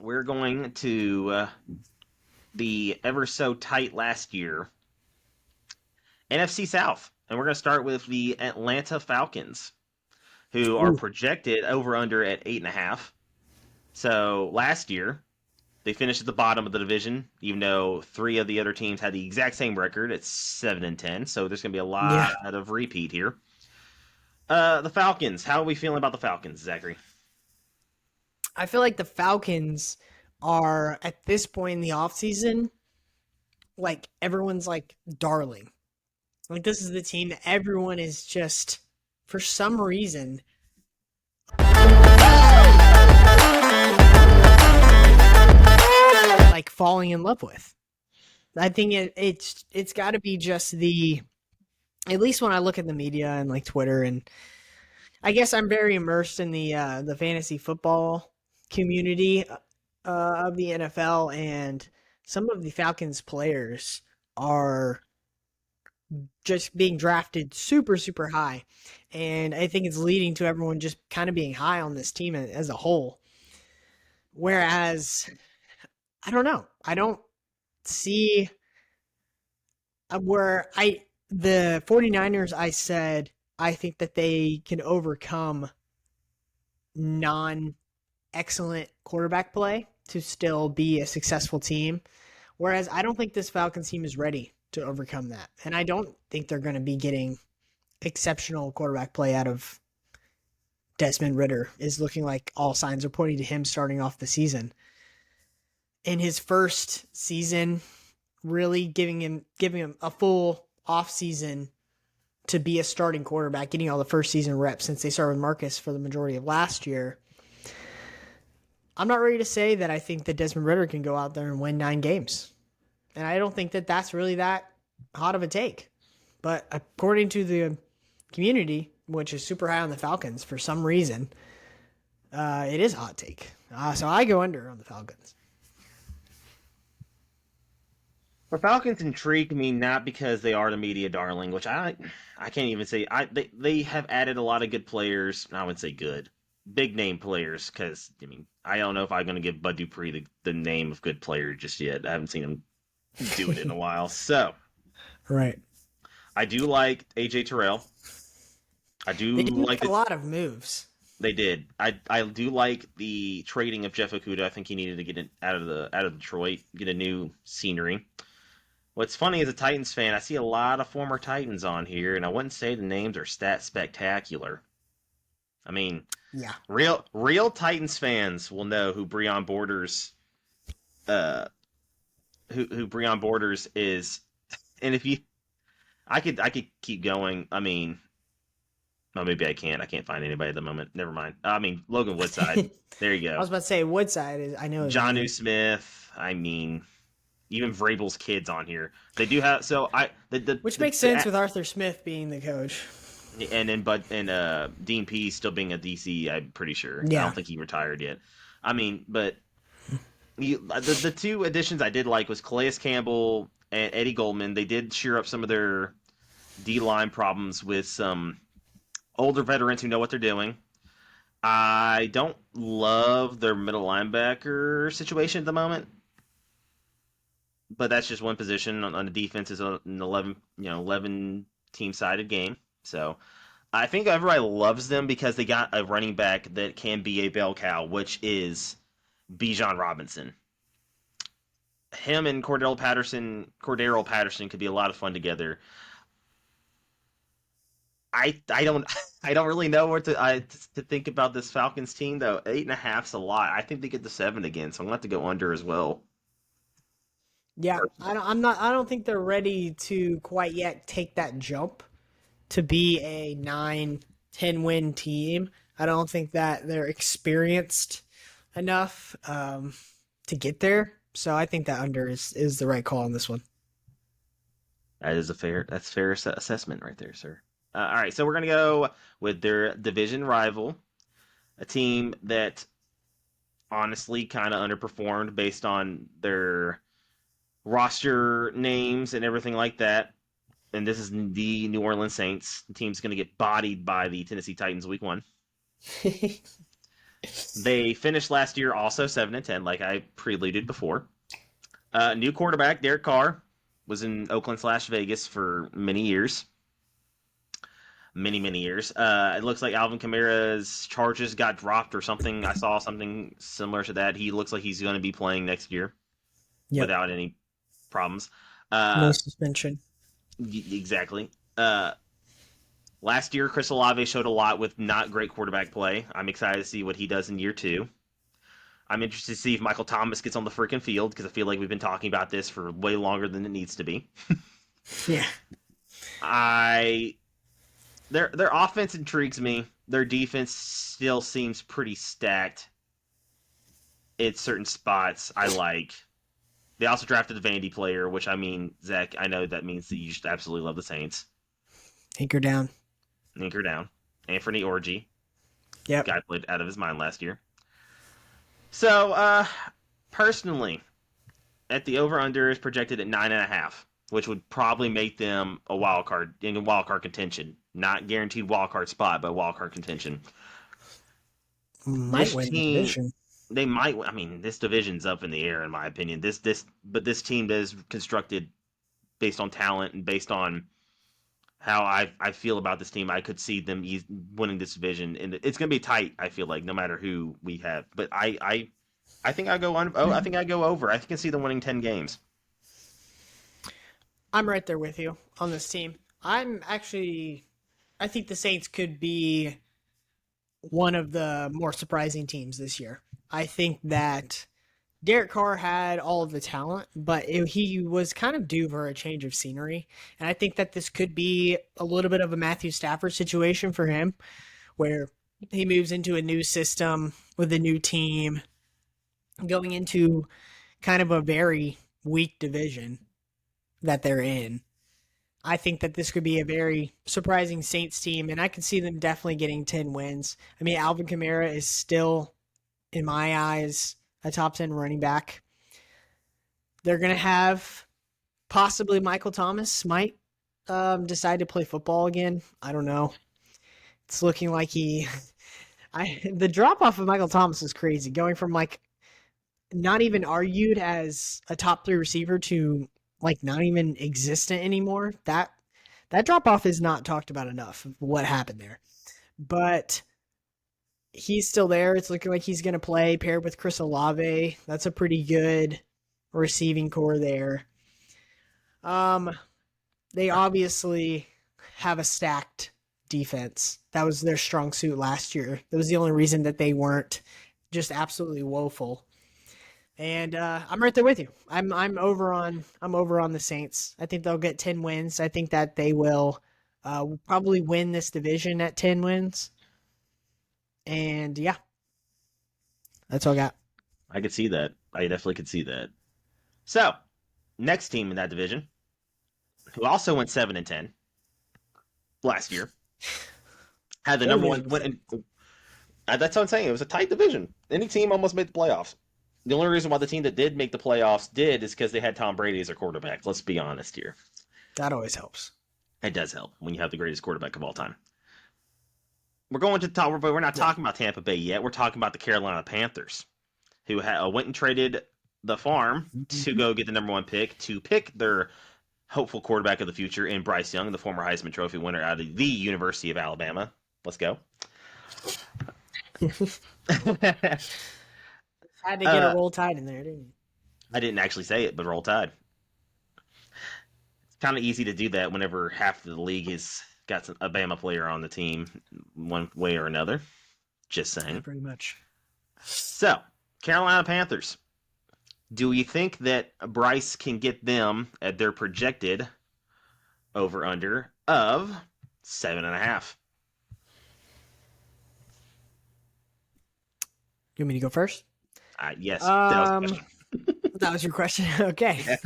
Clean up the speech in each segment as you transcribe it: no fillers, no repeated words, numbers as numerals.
we're going to the ever so tight last year NFC South, and we're going to start with the Atlanta Falcons, who are Ooh, projected over under at 8.5. So last year they finished at the bottom of the division, even though three of the other teams had the exact same record at 7-10. So there's going to be a yeah. lot of repeat here. The Falcons. How are we feeling about the Falcons, Zachary? I feel like the Falcons are at this point in the offseason, like everyone's like darling. Like this is the team that everyone is just for some reason like falling in love with. I think it's got to be just the at least when I look at the media and like Twitter and I guess I'm very immersed in the fantasy football community of the NFL, and some of the Falcons players are just being drafted super super high, and I think it's leading to everyone just kind of being high on this team as a whole. Whereas I don't know, I don't see where I the 49ers I said I think that they can overcome non excellent quarterback play to still be a successful team. Whereas I don't think this Falcons team is ready to overcome that. And I don't think they're going to be getting exceptional quarterback play out of Desmond Ritter. Is looking like all signs are pointing to him starting off the season. In his first season, really giving him a full off season to be a starting quarterback, getting all the first season reps since they started with Marcus for the majority of last year. I'm not ready to say that I think that Desmond Ritter can go out there and win 9 games. And I don't think that that's really that hot of a take. But according to the community, which is super high on the Falcons for some reason, it is a hot take. So I go under on the Falcons. The Falcons intrigue me not because they are the media darling, which I can't even say. They have added a lot of good players. I would say good, big name players. Because I don't know if I'm going to give Bud Dupree the name of good player just yet. I haven't seen him do it in a while. So Right. I do like AJ Terrell. I They do did like make a the lot of moves. They did. I do like the trading of Jeff Okuda. I think he needed to get it out of Detroit, get a new scenery. What's funny as a Titans fan, I see a lot of former Titans on here, and I wouldn't say the names are stat spectacular. I mean, Yeah. real Titans fans will know who Breon Borders uh who Breon Borders is. And if you I could keep going. I mean, oh, maybe I can't. I can't find anybody at the moment. Never mind. I mean, Logan Woodside. I There you go. was about to say Woodside is I know his Jonnu name. Smith. I mean, even Vrabel's kids on here. They do have so I Which makes sense with Arthur Smith being the coach. and then Dean P still being a DC. I'm pretty sure. I Yeah. don't think he retired yet. I mean, but the two additions I did like was Calais Campbell and Eddie Goldman. They did sheer up some of their D line problems with some older veterans who know what they're doing. I don't love their middle linebacker situation at the moment, but that's just one position on the defense is an 11 team sided game. So I think everybody loves them because they got a running back that can be a bell cow, which is Bijan Robinson. Him and Cordero Patterson could be a lot of fun together. I don't I don't really know what to think about this Falcons team though. 8.5's a lot. I think they get to 7 again, so I'm gonna have to go under as well. Yeah. I'm not. I don't think they're ready to quite yet take that jump to be a 9-10 win team. I don't think that they're experienced enough to get there. So I think that under is the right call on this one. That's fair assessment right there, sir. All right, so we're gonna go with their division rival, a team that honestly kind of underperformed based on their roster names and everything like that. And this is the New Orleans Saints. The team's going to get bodied by the Tennessee Titans week 1. They finished last year also 7-10, like I preluded before. New quarterback Derek Carr was in Oakland/Vegas for many years, many years. It looks like Alvin Kamara's charges got dropped or something. I saw something similar to that. He looks like he's going to be playing next year Yep. without any problems. No Uh, suspension. exactly. Last year, Chris Olave showed a lot with not great quarterback play. I'm excited to see what he does in year two. I'm interested to see if Michael Thomas gets on the freaking field because I feel like we've been talking about this for way longer than it needs to be. Yeah. I their offense intrigues me. Their defense still seems pretty stacked at certain spots. I like. They also drafted a Vandy player, which I mean, Zach, I know that means that you just absolutely love the Saints. Anchor down. Anchor down. Anthony Orgy. Yep. Guy played out of his mind last year. So, personally, at the over under is projected at 9.5, which would probably make them a wild card in wild card contention. Not guaranteed wild card spot, but wild card contention. Might This win the team, division. they might. I mean, this division's up in the air in my opinion. But this team is constructed based on talent and based on how I feel about this team. I could see them winning this division, and it's going to be tight. I feel like no matter who we have, but I think I go on. Oh, I think I go over. I can see them winning 10 games. I'm right there with you on this team. I think the Saints could be one of the more surprising teams this year. I think that Derek Carr had all of the talent, but he was kind of due for a change of scenery. And I think that this could be a little bit of a Matthew Stafford situation for him, where he moves into a new system with a new team, going into kind of a very weak division that they're in. I think that this could be a very surprising Saints team, and I can see them definitely getting 10 wins. I mean, Alvin Kamara is still, in my eyes, a top 10 running back. They're going to have possibly Michael Thomas might decide to play football again. I don't know. It's looking like the drop off of Michael Thomas is crazy. Going from like not even argued as a top 3 receiver to like not even existent anymore. That drop off is not talked about enough of what happened there. But he's still there. It's looking like he's going to play paired with Chris Olave. That's a pretty good receiving core there. They obviously have a stacked defense. That was their strong suit last year. That was the only reason that they weren't just absolutely woeful. And I'm right there with you. I'm over on the Saints. I think they'll get 10 wins. I think that they will probably win this division at 10 wins. And yeah, that's all I got. I could see that. I definitely could see that. So, next team in that division, who also went 7-10 last year, had the number one win. That's what I'm saying. It was a tight division. Any team almost made the playoffs. The only reason why the team that did make the playoffs did is because they had Tom Brady as their quarterback. Let's be honest here. That always helps. It does help when you have the greatest quarterback of all time. We're going to talk, but we're not talking about Tampa Bay yet. We're talking about the Carolina Panthers, who went and traded the farm to go get the number one pick to pick their hopeful quarterback of the future in Bryce Young, the former Heisman Trophy winner out of the University of Alabama. Let's go. Had to get a roll tide in there, didn't you? I didn't actually say it, but roll tide. It's kind of easy to do that whenever half of the league has got a Bama player on the team one way or another. Just saying. Yeah, pretty much. So, Carolina Panthers. Do you think that Bryce can get them at their projected over-under of 7.5? You want me to go first? Yes, that was the question. That was your question. Okay.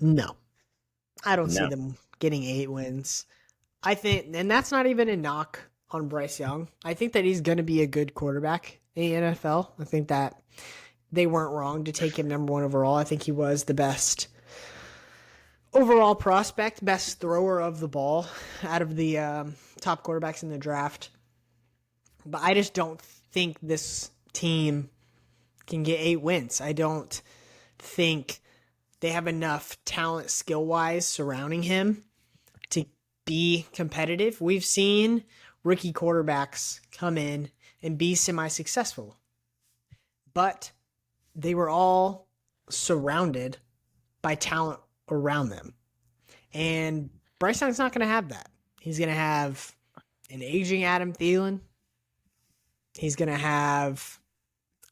No. I don't see them getting 8 wins. I think, and that's not even a knock on Bryce Young. I think that he's going to be a good quarterback in the NFL. I think that they weren't wrong to take him number 1 overall. I think he was the best overall prospect, best thrower of the ball out of the top quarterbacks in the draft. But I just don't think this team can get 8 wins. I don't think they have enough talent skill-wise surrounding him to be competitive. We've seen rookie quarterbacks come in and be semi-successful. But they were all surrounded by talent around them. And Bryce Young's not going to have that. He's going to have an aging Adam Thielen. He's going to have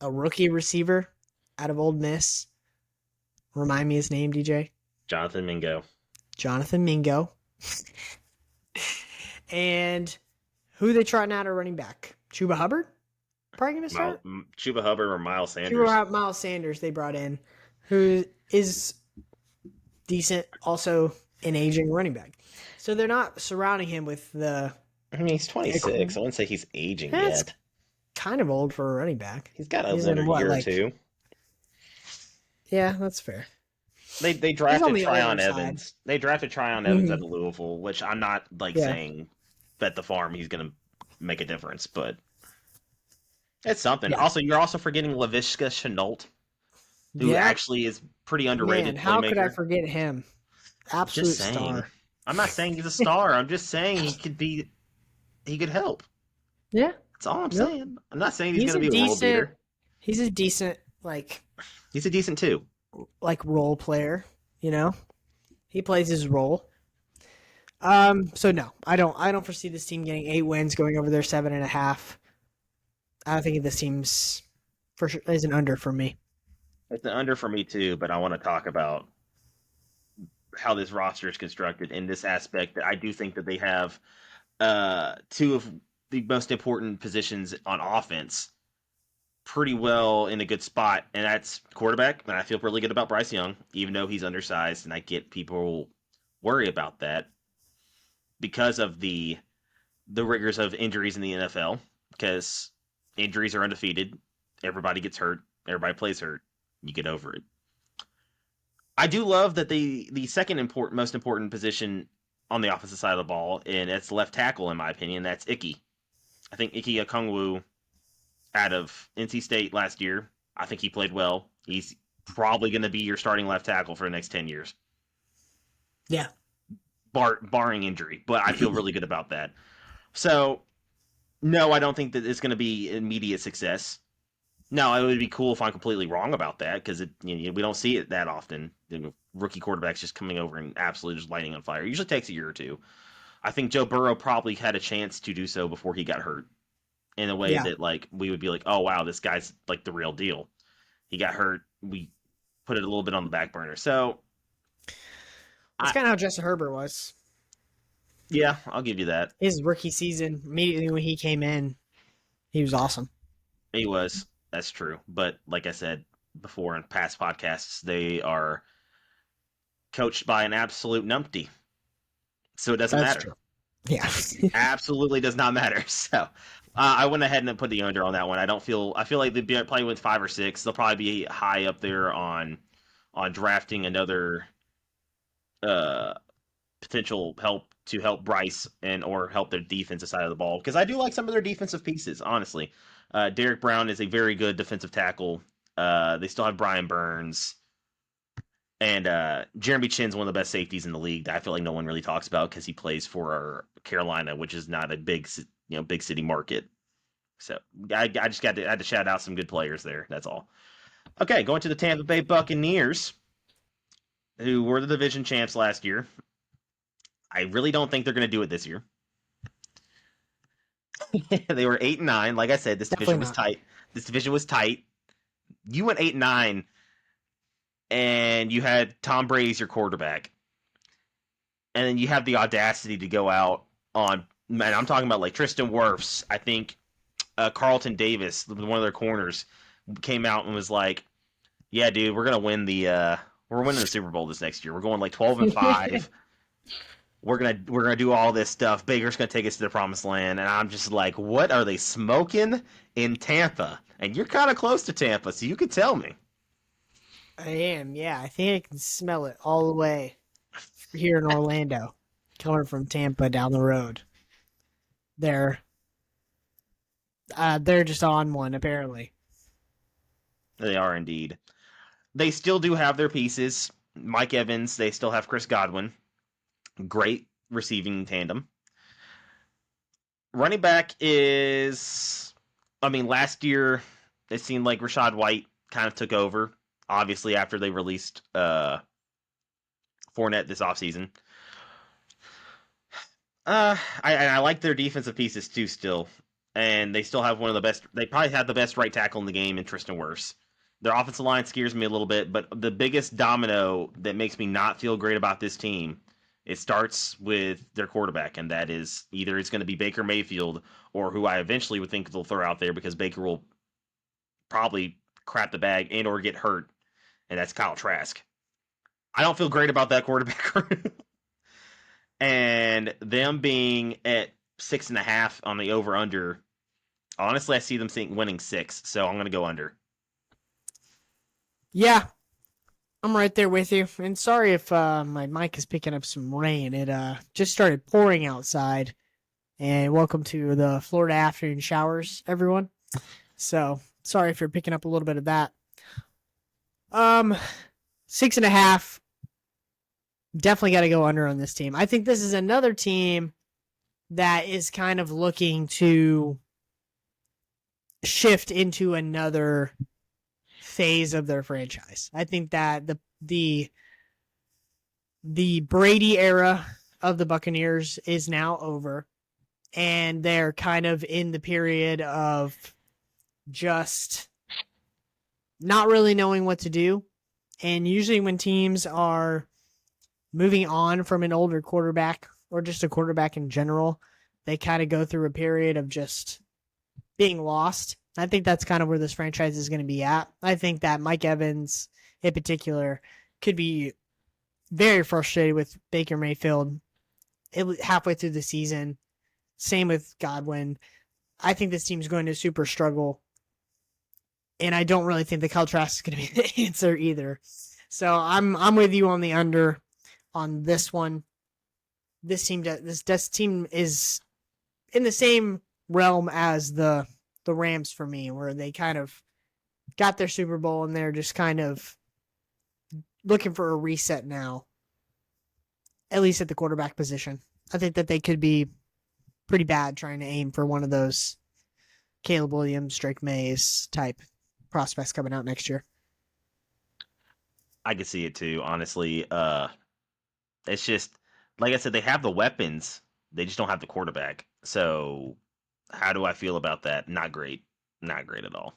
a rookie receiver out of Ole Miss. Remind me his name, DJ. Jonathan Mingo. Jonathan Mingo. And who they trotting out at running back? Chuba Hubbard? Probably going to start? Chuba Hubbard or Miles Sanders? Miles Sanders they brought in, who is decent, also an aging running back. So they're not surrounding him with the... I mean, he's 26. I wouldn't say he's aging That's yet. Kind of old for a running back. He's got another year or two. Yeah, that's fair. They drafted Tryon Evans. They drafted Tryon Evans out of Louisville, which I'm not saying bet the farm he's going to make a difference, but it's something. Yeah. Also, you're also forgetting Laviska Shenault, who actually is pretty underrated. Man, how could I forget him? Absolute star. I'm not saying he's a star. I'm just saying he could help. Yeah. That's all I'm saying. I'm not saying he's going to be a role beater. He's a decent, he's a decent too. Role player, He plays his role. So no, I don't foresee this team getting 8 wins, going over their 7.5. I don't think this team's for sure is an under for me. It's an under for me too, but I want to talk about how this roster is constructed in this aspect. That I do think that they have 2 of the most important positions on offense pretty well in a good spot, and that's quarterback. And I feel really good about Bryce Young, even though he's undersized, and I get people worry about that because of the rigors of injuries in the NFL, because injuries are undefeated. Everybody gets hurt. Everybody plays hurt. You get over it. I do love that the second most important position on the offensive side of the ball, and it's left tackle, in my opinion, that's Icky. I think Ike Okongwu out of NC State last year, I think he played well. He's probably going to be your starting left tackle for the next 10 years. Yeah. Barring injury, but I feel really good about that. So, no, I don't think that it's going to be immediate success. No, it would be cool if I'm completely wrong about that, because we don't see it that often. Rookie quarterbacks just coming over and absolutely just lighting on fire. It usually takes a year or two. I think Joe Burrow probably had a chance to do so before he got hurt, in a way that we would be like, oh wow, this guy's the real deal. He got hurt. We put it a little bit on the back burner. So that's kind of how Justin Herbert was. Yeah, I'll give you that. His rookie season, immediately when he came in, he was awesome. He was. That's true. But like I said before in past podcasts, they are coached by an absolute numpty. So it doesn't matter. True. Yeah. Absolutely does not matter. So I went ahead and put the under on that one. I feel like they'd probably win 5 or 6. They'll probably be high up there on drafting another potential help to help Bryce or help their defensive side of the ball. Because I do like some of their defensive pieces, honestly. Derek Brown is a very good defensive tackle. They still have Brian Burns. And Jeremy Chinn's one of the best safeties in the league that I feel like no one really talks about because he plays for Carolina, which is not a big city market. So I just had to shout out some good players there. That's all. Okay, going to the Tampa Bay Buccaneers, who were the division champs last year. I really don't think they're going to do it this year. They were 8-9. Like I said, this division was tight. This division was tight. You went 8-9. And you had Tom Brady as your quarterback. And then you have the audacity to go out on, man, I'm talking about Tristan Wirfs. I think Carlton Davis, one of their corners, came out and was like, yeah, dude, we're winning the Super Bowl this next year. We're going 12-5. We're gonna do all this stuff. Baker's gonna take us to the promised land. And I'm just like, what are they smoking in Tampa? And you're kind of close to Tampa, so you could tell me. I am, yeah. I think I can smell it all the way here in Orlando, coming from Tampa down the road. They're they're just on one apparently. They are indeed. They still do have their pieces. Mike Evans, they still have Chris Godwin. Great receiving tandem. Running back is, I mean, last year it seemed like Rashad White kind of took over, obviously, after they released Fournette this offseason. I like their defensive pieces too still. And they still have one of the best, they probably have the best right tackle in the game in Tristan Wirfs. Their offensive line scares me a little bit, but the biggest domino that makes me not feel great about this team, it starts with their quarterback, and that is either it's going to be Baker Mayfield or who I eventually would think they'll throw out there because Baker will probably crap the bag and or get hurt, and that's Kyle Trask. I don't feel great about that quarterback. And them being at 6.5 on the over under, honestly, I see them winning 6, so I'm going to go under. Yeah, I'm right there with you. And sorry if my mic is picking up some rain. It just started pouring outside. And welcome to the Florida afternoon showers, everyone. So sorry if you're picking up a little bit of that. 6.5. Definitely got to go under on this team. I think this is another team that is kind of looking to shift into another phase of their franchise. I think that the Brady era of the Buccaneers is now over, and they're kind of in the period of just not really knowing what to do. And usually when teams are moving on from an older quarterback or just a quarterback in general, they kind of go through a period of just being lost. I think that's kind of where this franchise is going to be at. I think that Mike Evans, in particular, could be very frustrated with Baker Mayfield halfway through the season. Same with Godwin. I think this team's going to super struggle, and I don't really think the Kyle Trask is going to be the answer either. So I'm with you on the under on this one. This team is in the same realm as the Rams for me, where they kind of got their Super Bowl and they're just kind of looking for a reset now, at least at the quarterback position. I think that they could be pretty bad trying to aim for one of those Caleb Williams, Drake Mays type prospects coming out next year. I could see it too, honestly. It's just, like I said, they have the weapons. They just don't have the quarterback. So how do I feel about that? Not great. Not great at all.